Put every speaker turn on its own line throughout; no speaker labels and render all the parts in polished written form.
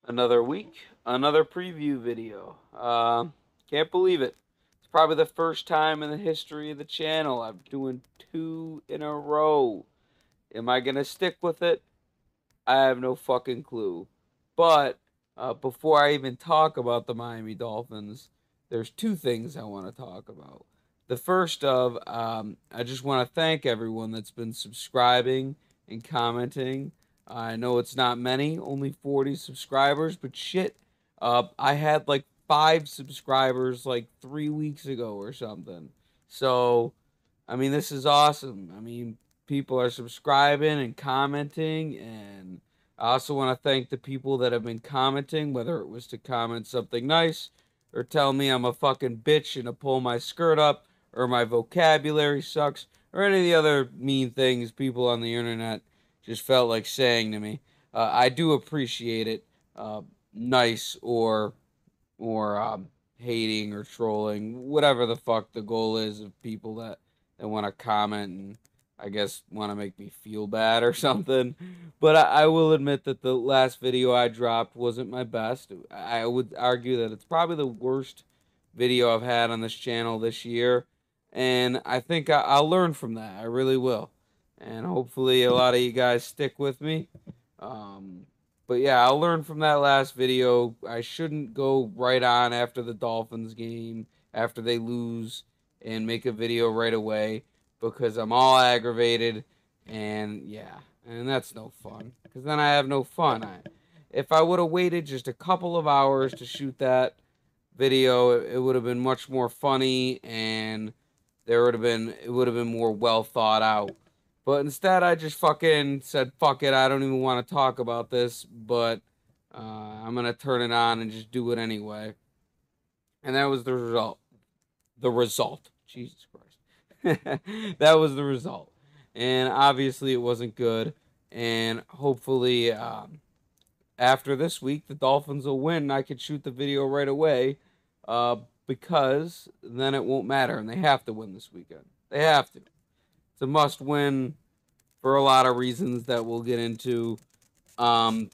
Another week, another preview video. Can't believe it. It's probably the first time in the history of the channel I'm doing two in a row. Am I gonna stick with it? I have no fucking clue. But before I even talk about the Miami Dolphins, there's two things I want to talk about. The first of, I just want to thank everyone that's been subscribing and commenting. I know it's not many, only 40 subscribers, but shit, I had like 5 subscribers like 3 weeks ago or something. So, I mean, this is awesome. I mean, people are subscribing and commenting, and I also want to thank the people that have been commenting, whether it was to comment something nice or tell me I'm a fucking bitch and to pull my skirt up or my vocabulary sucks or any of the other mean things people on the internet just felt like saying to me. I do appreciate it. Nice or hating or trolling, whatever the fuck the goal is of people that want to comment and I guess want to make me feel bad or something. But I will admit that the last video I dropped wasn't my best. I would argue that it's probably the worst video I've had on this channel this year. And I think I'll learn from that. I really will. And hopefully a lot of you guys stick with me. Um, but yeah, I'll learn from that last video. I shouldn't go right on after the Dolphins game, after they lose, and make a video right away because I'm all aggravated, and yeah, and that's no fun. Because then I have no fun. If I would have waited just a couple of hours to shoot that video, it would have been much more funny, and it would have been more well thought out. But instead, I just fucking said, fuck it, I don't even want to talk about this, but I'm going to turn it on and just do it anyway. And that was the result. The result. Jesus Christ. That was the result. And obviously, it wasn't good. And hopefully, after this week, the Dolphins will win and I could shoot the video right away uh, because then it won't matter. And they have to win this weekend. They have to. It's a must win for a lot of reasons that we'll get into. Um,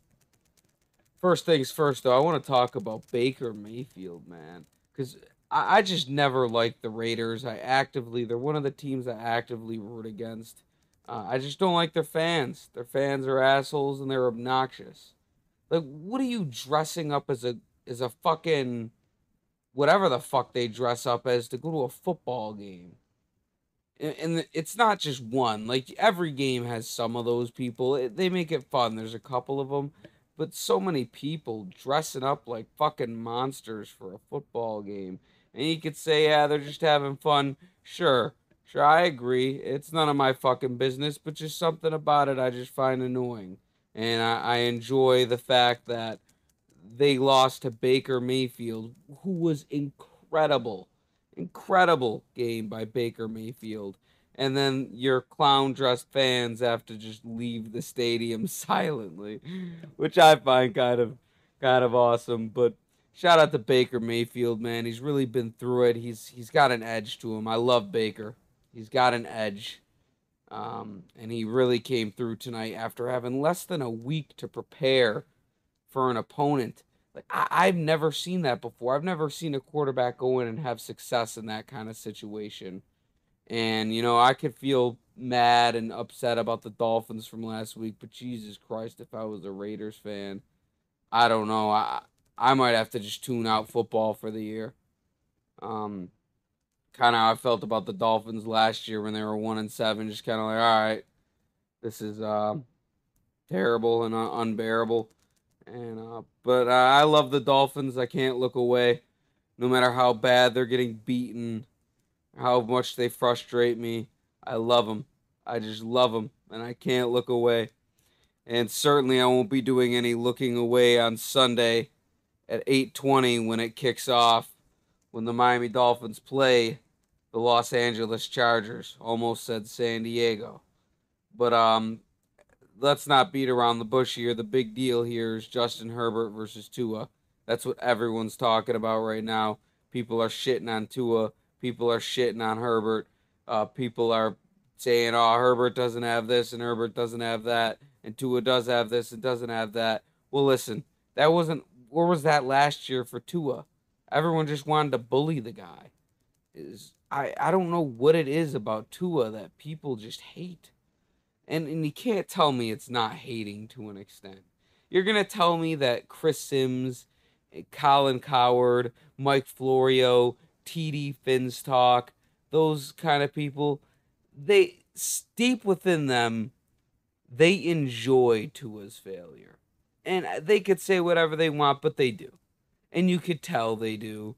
First things first, though, I want to talk about Baker Mayfield, man, because I just never liked the Raiders. They're one of the teams I actively root against. I just don't like their fans. Their fans are assholes and they're obnoxious. Like, what are you dressing up as a fucking whatever the fuck they dress up as to go to a football game? And it's not just one. Like every game has some of those people. They make it fun. There's a couple of them, but so many people dressing up like fucking monsters for a football game. And you could say, yeah, they're just having fun. Sure, sure, I agree. It's none of my fucking business, but just something about it I just find annoying. And I enjoy the fact that they lost to Baker Mayfield, who was incredible. Incredible game by Baker Mayfield. And then your clown dressed fans have to just leave the stadium silently, which I find kind of awesome. But shout out to Baker Mayfield, man. He's really been through it. He's got an edge to him. I love Baker. He's got an edge. And he really came through tonight after having less than a week to prepare for an opponent. Like I've never seen that before. I've never seen a quarterback go in and have success in that kind of situation. And I could feel mad and upset about the Dolphins from last week, but Jesus Christ, if I was a Raiders fan, I don't know. I might have to just tune out football for the year. Um, Kind of how I felt about the Dolphins last year when they were 1-7. Just kind of like, all right, this is terrible and unbearable. And but I love the Dolphins. I can't look away, no matter how bad they're getting beaten, how much they frustrate me. I love them. I just love them, and I can't look away. And certainly, I won't be doing any looking away on Sunday at 8:20 when it kicks off, when the Miami Dolphins play the Los Angeles Chargers. Almost said San Diego, but let's not beat around the bush here. The big deal here is Justin Herbert versus Tua. That's what everyone's talking about right now. People are shitting on Tua. People are shitting on Herbert. People are saying, oh, Herbert doesn't have this and Herbert doesn't have that. And Tua does have this and doesn't have that. Well, listen, That wasn't, where was that last year for Tua? Everyone just wanted to bully the guy. I don't know what it is about Tua that people just hate. And you can't tell me it's not hating to an extent. You're going to tell me that Chris Sims, Colin Coward, Mike Florio, TD Finstock, those kind of people, they, deep within them, they enjoy Tua's failure. And they could say whatever they want, but they do. And you could tell they do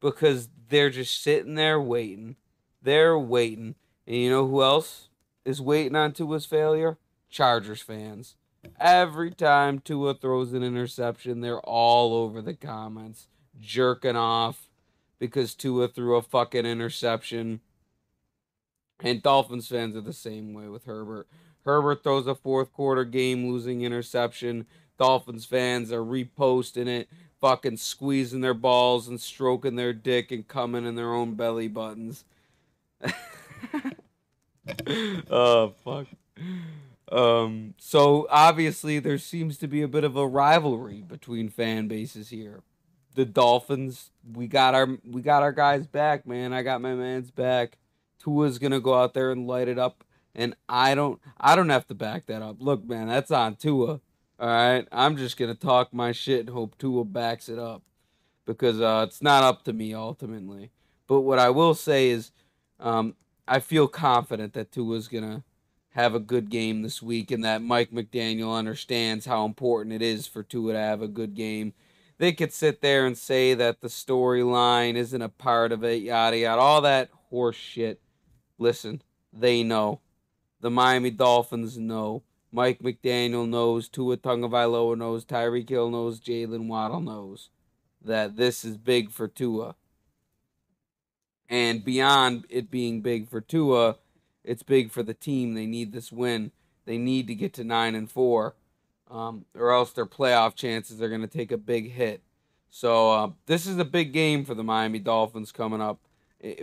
because they're just sitting there waiting. They're waiting. And you know who else is waiting on Tua's failure? Chargers fans. Every time Tua throws an interception, they're all over the comments, jerking off because Tua threw a fucking interception. And Dolphins fans are the same way with Herbert. Herbert throws a fourth quarter game losing interception. Dolphins fans are reposting it, fucking squeezing their balls and stroking their dick and coming in their own belly buttons. Oh, fuck. So obviously there seems to be a bit of a rivalry between fan bases here. The Dolphins, we got our guys back, man. I got my man's back. Tua's gonna go out there and light it up, and I don't have to back that up. Look, man, that's on Tua. All right, I'm just gonna talk my shit and hope Tua backs it up because it's not up to me ultimately. But what I will say is, I feel confident that Tua's gonna have a good game this week, and that Mike McDaniel understands how important it is for Tua to have a good game. They could sit there and say that the storyline isn't a part of it, yada yada, all that horse shit. Listen, they know. The Miami Dolphins know. Mike McDaniel knows. Tua Tagovailoa knows. Tyreek Hill knows. Jalen Waddle knows that this is big for Tua. And beyond it being big for Tua, it's big for the team. They need this win. They need to get to 9-4, or else their playoff chances are going to take a big hit. So this is a big game for the Miami Dolphins coming up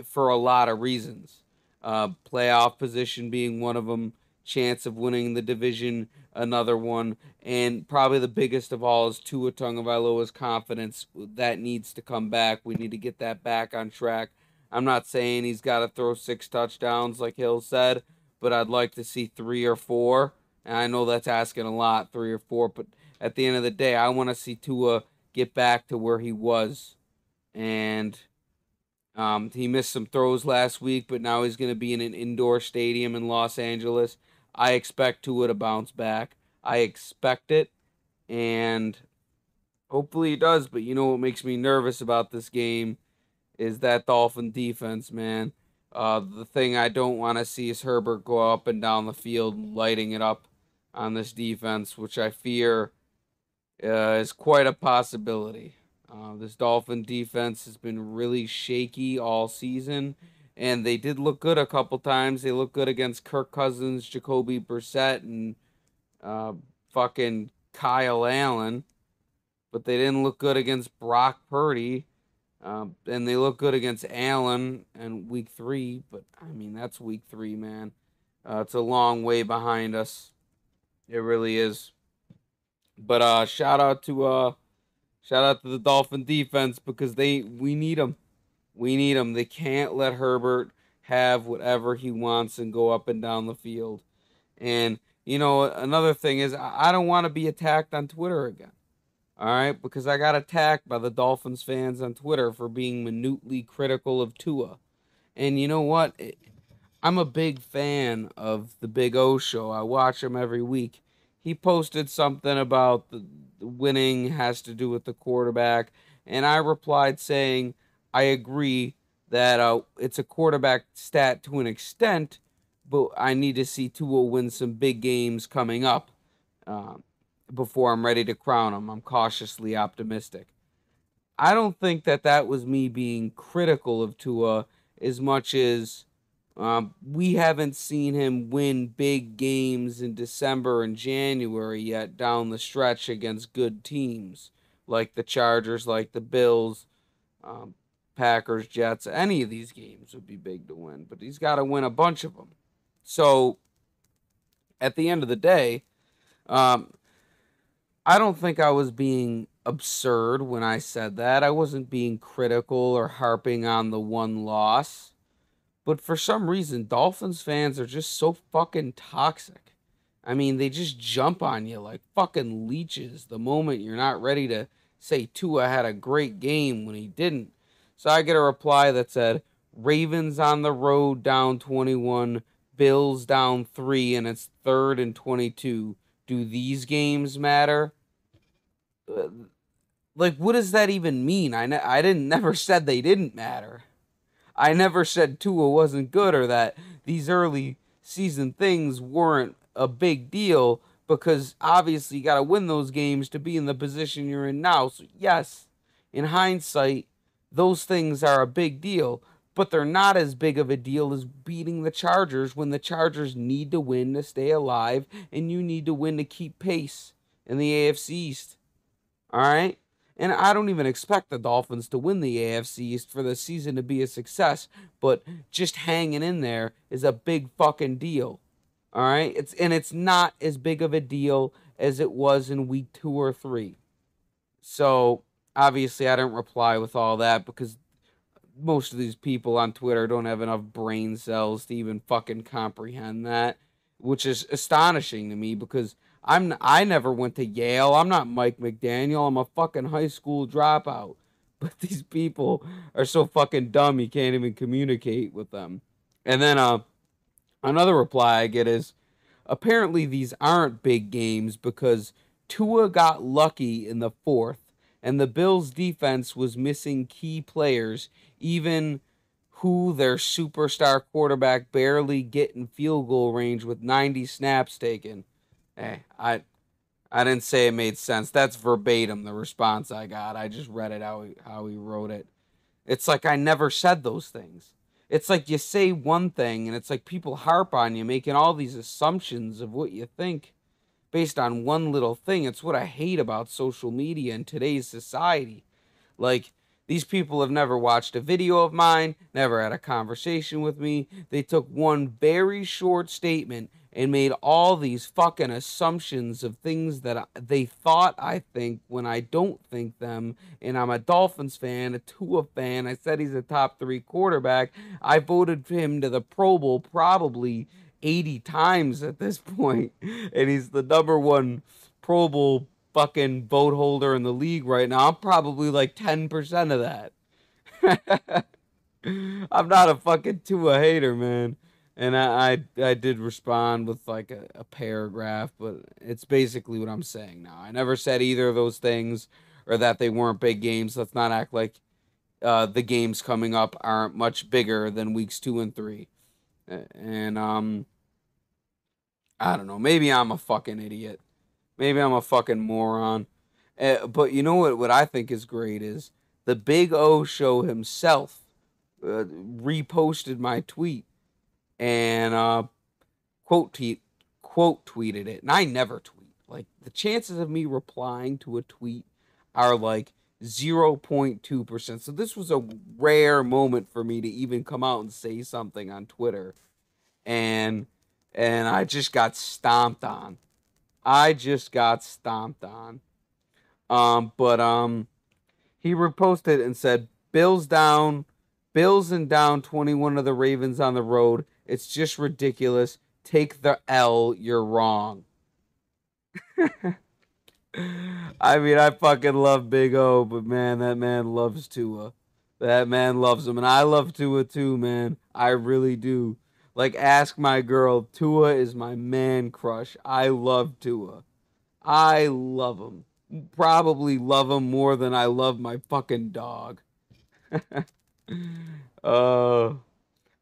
for a lot of reasons. Playoff position being one of them, chance of winning the division another one, and probably the biggest of all is Tua Tagovailoa's confidence. That needs to come back. We need to get that back on track. I'm not saying he's got to throw 6 touchdowns like Hill said, but I'd like to see 3 or 4. And I know that's asking a lot, 3 or 4, but at the end of the day, I want to see Tua get back to where he was. And he missed some throws last week, but now he's going to be in an indoor stadium in Los Angeles. I expect Tua to bounce back. I expect it, and hopefully he does. But you know what makes me nervous about this game is that Dolphin defense, man. The thing I don't want to see is Herbert go up and down the field lighting it up on this defense, which I fear is quite a possibility. This Dolphin defense has been really shaky all season, and they did look good a couple times. They looked good against Kirk Cousins, Jacoby Brissett, and fucking Kyle Allen, but they didn't look good against Brock Purdy. And they look good against Allen in week 3, but I mean, that's week 3, man. It's a long way behind us. It really is. But shout out to the Dolphin defense because we need them. We need them. They can't let Herbert have whatever he wants and go up and down the field. And you know, another thing is I don't want to be attacked on Twitter again. All right, because I got attacked by the Dolphins fans on Twitter for being minutely critical of Tua. And you know what? I'm a big fan of the Big O show. I watch him every week. He posted something about the winning has to do with the quarterback, and I replied saying, I agree that it's a quarterback stat to an extent, but I need to see Tua win some big games coming up before I'm ready to crown him. I'm cautiously optimistic. I don't think that was me being critical of Tua as much as we haven't seen him win big games in December and January yet down the stretch against good teams like the Chargers, like the Bills, Packers, Jets. Any of these games would be big to win, but he's got to win a bunch of them. So at the end of the day, I don't think I was being absurd when I said that. I wasn't being critical or harping on the one loss. But for some reason, Dolphins fans are just so fucking toxic. I mean, they just jump on you like fucking leeches the moment you're not ready to say Tua had a great game when he didn't. So I get a reply that said, Ravens on the road down 21, Bills down 3, and it's 3rd and 22. Do these games matter? Uh, Like, what does that even mean? I didn't never said they didn't matter. I never said Tua wasn't good or that these early season things weren't a big deal, because obviously you got to win those games to be in the position you're in now. So yes, in hindsight, those things are a big deal, but they're not as big of a deal as beating the Chargers when the Chargers need to win to stay alive and you need to win to keep pace in the AFC East. All right? And I don't even expect the Dolphins to win the AFC East for the season to be a success, but just hanging in there is a big fucking deal. All right? It's not as big of a deal as it was in week 2 or 3. So, obviously I didn't reply with all that because most of these people on Twitter don't have enough brain cells to even fucking comprehend that, which is astonishing to me because I never went to Yale. I'm not Mike McDaniel. I'm a fucking high school dropout. But these people are so fucking dumb you can't even communicate with them. And then another reply I get is, apparently these aren't big games because Tua got lucky in the 4th and the Bills defense was missing key players, even who their superstar quarterback barely get in field goal range with 90 snaps taken. Hey, I didn't say it made sense. That's verbatim the response I got. I just read it how he wrote it. It's like I never said those things. It's like you say one thing and it's like people harp on you making all these assumptions of what you think based on one little thing. It's what I hate about social media in today's society. Like, these people have never watched a video of mine, never had a conversation with me. They took one very short statement and made all these fucking assumptions of things that they thought I think when I don't think them. And I'm a Dolphins fan, a Tua fan. I said he's a top 3 quarterback. I voted for him to the Pro Bowl probably 80 times at this point, and he's the #1 Pro Bowl fucking vote holder in the league right now. I'm probably like 10% of that. I'm not a fucking Tua hater, man. And I did respond with like a paragraph, but it's basically what I'm saying now. I never said either of those things or that they weren't big games. Let's not act like the games coming up aren't much bigger than weeks 2 and 3. And I don't know. Maybe I'm a fucking idiot. Maybe I'm a fucking moron. But you know what I think is great is the Big O Show himself reposted my tweet and quote tweeted it. And I never tweet. Like, the chances of me replying to a tweet are like 0.2%. So this was a rare moment for me to even come out and say something on Twitter. And I just got stomped on. I just got stomped on. But he reposted and said, Bills and down 21 of the Ravens on the road. It's just ridiculous. Take the L, you're wrong. I mean, I fucking love Big O, but man, that man loves Tua. That man loves him, and I love Tua too, man. I really do. Like, ask my girl, Tua is my man crush. I love Tua. I love him. Probably love him more than I love my fucking dog.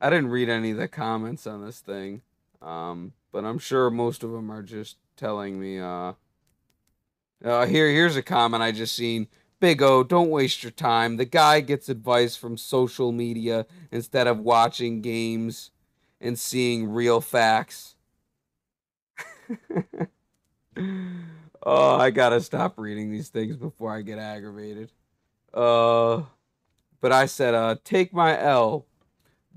I didn't read any of the comments on this thing. But I'm sure most of them are just telling me, here's a comment I just seen. Big O, don't waste your time. The guy gets advice from social media instead of watching games and seeing real facts. Oh, I gotta stop reading these things before I get aggravated. But I said, take my L.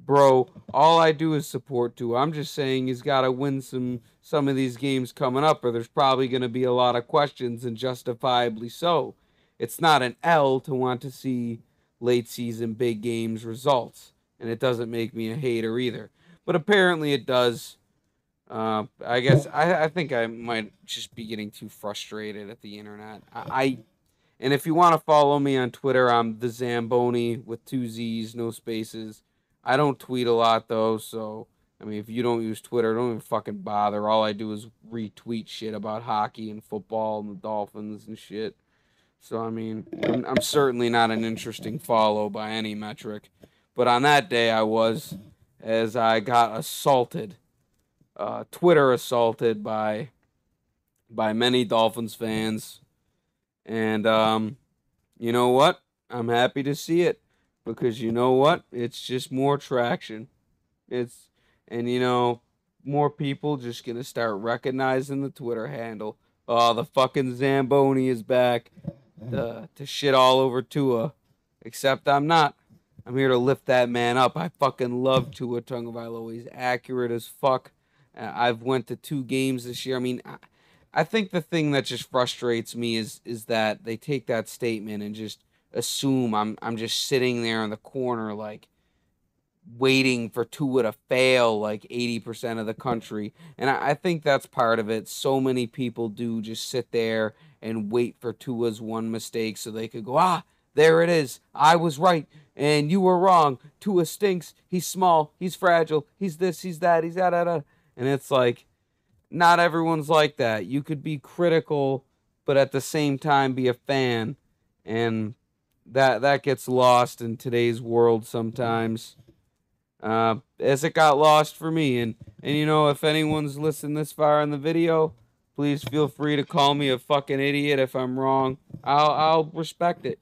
Bro, all I do is support Tua. I'm just saying he's got to win some of these games coming up, or there's probably going to be a lot of questions, and justifiably so. it's not an L to want to see late season big games results, and it doesn't make me a hater either. But apparently it does. I guess I think I might just be getting too frustrated at the internet. And if you want to follow me on Twitter, I'm the Zamboni with 2 Z's, no spaces. I don't tweet a lot though, so I mean, if you don't use Twitter, don't even fucking bother. All I do is retweet shit about hockey and football and the Dolphins and shit. So I mean, I'm certainly not an interesting follow by any metric. But on that day, I was, as I got assaulted, Twitter assaulted by many Dolphins fans. And you know what? I'm happy to see it, because you know what? It's just more traction. It's and more people just gonna start recognizing the Twitter handle. Oh, the fucking Zamboni is back to shit all over Tua. Except I'm not. I'm here to lift that man up. I fucking love Tua Tagovailoa. He's accurate as fuck. I've went to 2 games this year. I mean, I think the thing that just frustrates me is that they take that statement and just assume I'm just sitting there in the corner like waiting for Tua to fail like 80% of the country. And I think that's part of it. So many people do just sit there and wait for Tua's one mistake so they could go, there it is. I was right and you were wrong. Tua stinks. He's small. He's fragile. He's this. He's that. He's that. And it's like, not everyone's like that. You could be critical, but at the same time be a fan. And that gets lost in today's world sometimes. As it got lost for me. And if anyone's listened this far in the video, please feel free to call me a fucking idiot if I'm wrong. I'll respect it,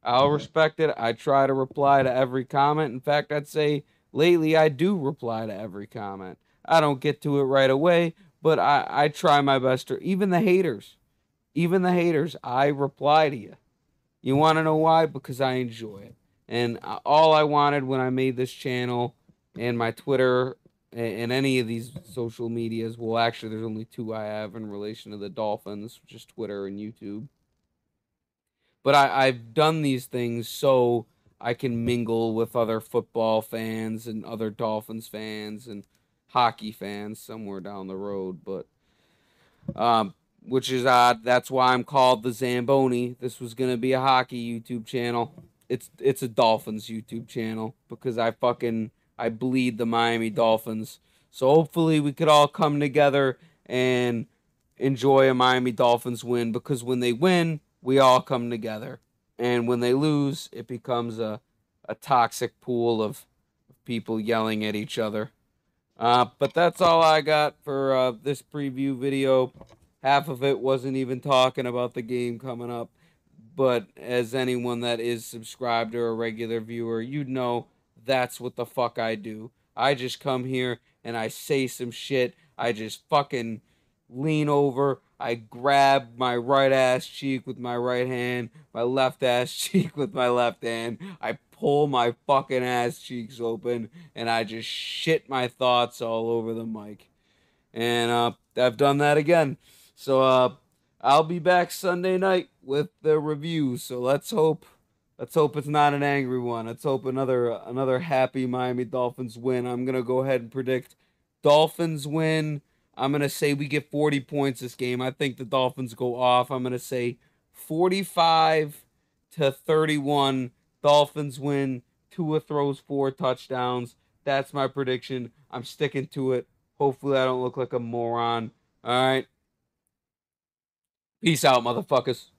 I'll respect it. I try to reply to every comment. In fact, I'd say lately I do reply to every comment. I don't get to it right away, but I try my best to. Even the haters, I reply to you. You want to know why? Because I enjoy it. And all I wanted when I made this channel and my Twitter and any of these social medias, well, actually, there's only 2 I have in relation to the Dolphins, just Twitter and YouTube. But I've done these things so I can mingle with other football fans and other Dolphins fans and hockey fans somewhere down the road. But which is odd. That's why I'm called the Zamboni. This was gonna be a hockey YouTube channel. It's a Dolphins YouTube channel because I bleed the Miami Dolphins. So hopefully we could all come together and enjoy a Miami Dolphins win, because when they win, we all come together. And when they lose, it becomes a toxic pool of people yelling at each other. But that's all I got for this preview video. Half of it wasn't even talking about the game coming up. But as anyone that is subscribed or a regular viewer, you'd know that's what the fuck I do. I just come here and I say some shit. I just fucking lean over. I grab my right ass cheek with my right hand, my left ass cheek with my left hand. I pull my fucking ass cheeks open and I just shit my thoughts all over the mic. And I've done that again. So I'll be back Sunday night with the review. So let's hope it's not an angry one. Let's hope another happy Miami Dolphins win. I'm gonna go ahead and predict Dolphins win. I'm gonna say we get 40 points this game. I think the Dolphins go off. I'm gonna say 45-31. Dolphins win. Tua throws 4 touchdowns. That's my prediction. I'm sticking to it. Hopefully I don't look like a moron. All right. Peace out, motherfuckers.